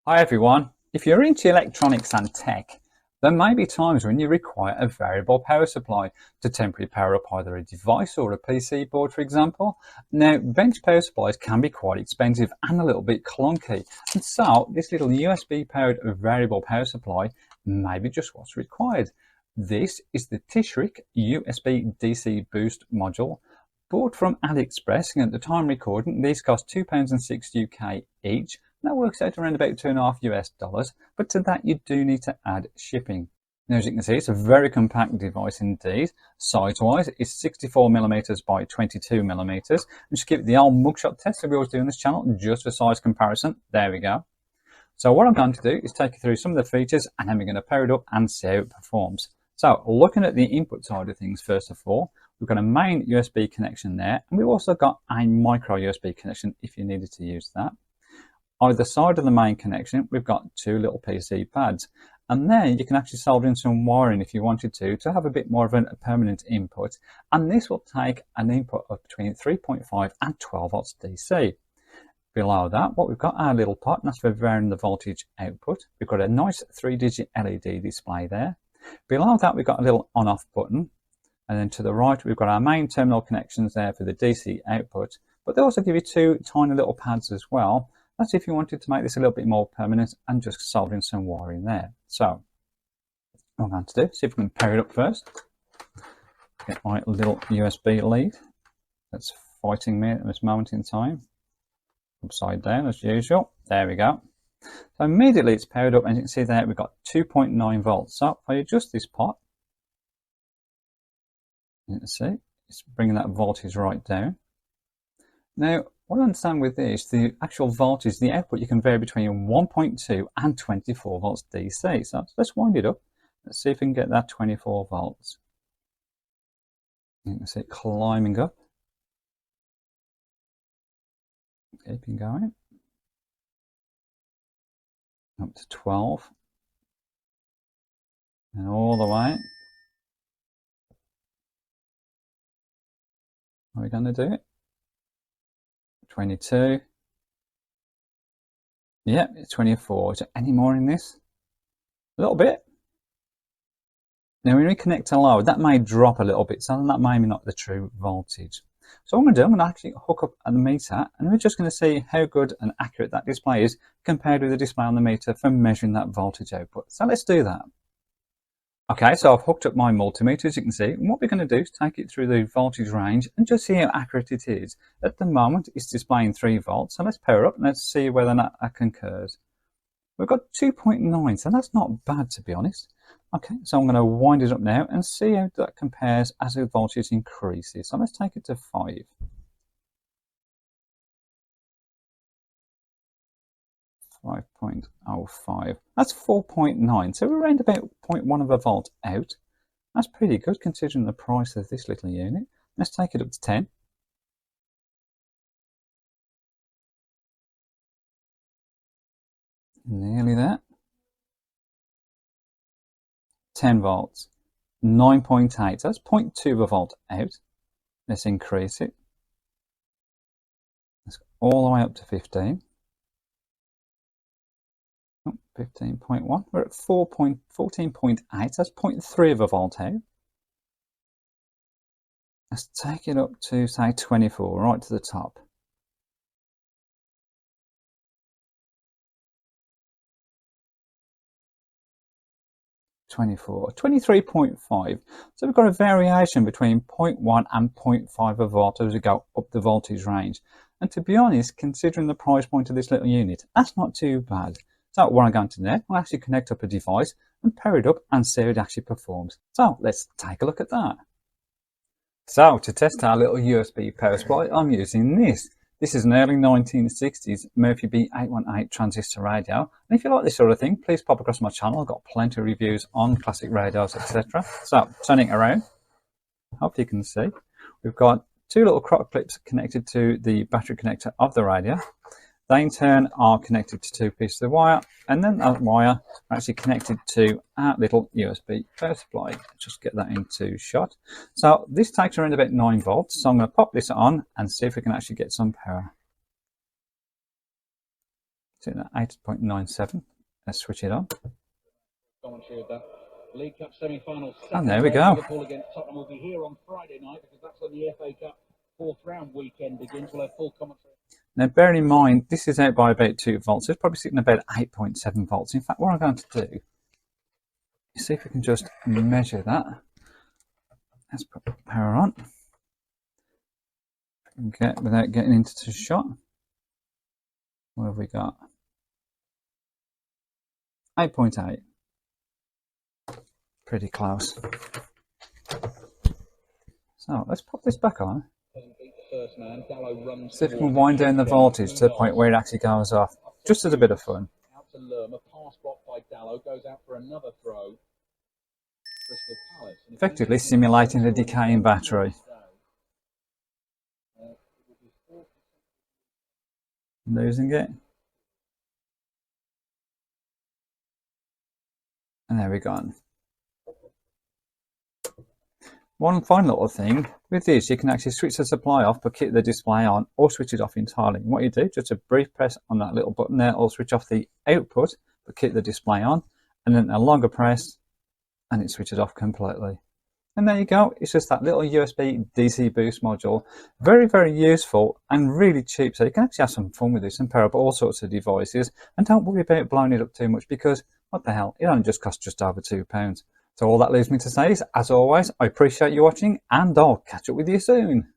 Hi everyone. If you're into electronics and tech, there may be times when you require a variable power supply to temporarily power up either a device or a PC board, for example. Now, bench power supplies can be quite expensive and a little bit clunky, and so this little USB powered variable power supply may be just what's required. This is the TWCG USB DC boost module. Bought from AliExpress, and at the time recording, these cost £2.06 UK each. That works out around about $2.5 US, but to that you do need to add shipping. Now, as you can see, it's a very compact device indeed. Size-wise, it's 64mm by 22mm. And just give it the old mugshot test that we always do on this channel, just for size comparison. There we go. So what I'm going to do is take you through some of the features, and then we're going to pair it up and see how it performs. So looking at the input side of things, first of all, we've got a main USB connection there, and we've also got a micro USB connection if you needed to use that. Either side of the main connection, we've got two little PC pads, and there you can actually solder in some wiring if you wanted to have a bit more of a permanent input, and this will take an input of between 3.5 and 12 volts DC. Below that, what we've got our little pot, and that's for varying the voltage output. We've got a nice 3-digit LED display there. Below that, we've got a little on-off button, and then to the right, we've got our main terminal connections there for the DC output, but they also give you two tiny little pads as well. That's if you wanted to make this a little bit more permanent and just soldering some wiring there. So what I'm going to do, see if we can pair it up first. Get my little USB lead that's fighting me at this moment in time. Upside down as usual. There we go. So immediately it's paired up, and you can see there we've got 2.9 volts. So if I adjust this pot, you can see it's bringing that voltage right down. Now, what I understand with this, the actual voltage, the output, you can vary between 1.2 and 24 volts DC. So let's wind it up. Let's see if we can get that 24 volts. You can see it climbing up. Keeping going. Up to 12. And all the way. Are we going to do it? 22. Yep, it's 24. Is there any more in this? A little bit. Now when we connect to load, that may drop a little bit, so that may be not the true voltage. So what I'm going to do, I'm going to actually hook up the meter, and we're just going to see how good and accurate that display is compared with the display on the meter for measuring that voltage output. So let's do that. Okay, so I've hooked up my multimeter, as you can see, and what we're going to do is take it through the voltage range and just see how accurate it is. At the moment, it's displaying 3 volts, so let's pair up and let's see whether or not that concurs. We've got 2.9, so that's not bad, to be honest. Okay, so I'm going to wind it up now and see how that compares as the voltage increases. So let's take it to 5. .05. That's 4.9, so we're around about 0.1 of a volt out. That's pretty good considering the price of this little unit. Let's take it up to 10. Nearly there. 10 volts. 9.8, so that's 0.2 of a volt out. Let's increase it. Let's go all the way up to 15. 15.1. We're at 14.8. That's 0.3 of a volt out. Let's take it up to, say, 24, right to the top. .24, 23.5. So we've got a variation between 0.1 and 0.5 of volt as we go up the voltage range. And to be honest, considering the price point of this little unit, that's not too bad. So what I'm going to do now, I'll actually connect up a device and pair it up and see how it actually performs. So let's take a look at that. So to test our little USB power supply, I'm using this. This is an early 1960s Murphy B818 transistor radio. And if you like this sort of thing, please pop across my channel. I've got plenty of reviews on classic radios, etc. So turning it around, hope you can see. We've got two little crock clips connected to the battery connector of the radio. They in turn are connected to 2 pieces of wire, and then that wire are actually connected to our little USB power supply. Just get that into shot. So this takes around about 9 volts. So I'm going to pop this on and see if we can actually get some power. Sitting at 8.97. Let's switch it on. League Cup semi-final. And there we go. Liverpool against Tottenham will be here on Friday night because that's when the FA Cup fourth round weekend begins. We'll have full commentary. Now, bearing in mind, this is out by about 2 volts. It's probably sitting about 8.7 volts. In fact, what I'm going to do is see if we can just measure that. Let's put power on. Without getting into the shot. What have we got? 8.8. Pretty close. So let's pop this back on. See if we can wind down the voltage to the point where it actually goes off. Just as a bit of fun. Out to Lerma, pass blocked by Dallo, goes out for another throw. Effectively simulating the decaying battery. Losing it. And there we go. One final little thing, with this you can actually switch the supply off but keep the display on, or switch it off entirely. And what you do, just a brief press on that little button there, or switch off the output but keep the display on, and then a longer press and it switches off completely. And there you go, it's just that little USB DC boost module. Very, very useful and really cheap, so you can actually have some fun with this and pair up all sorts of devices, and don't worry about blowing it up too much because, what the hell, it only just costs just over £2. So all that leaves me to say is, as always, I appreciate you watching and I'll catch up with you soon.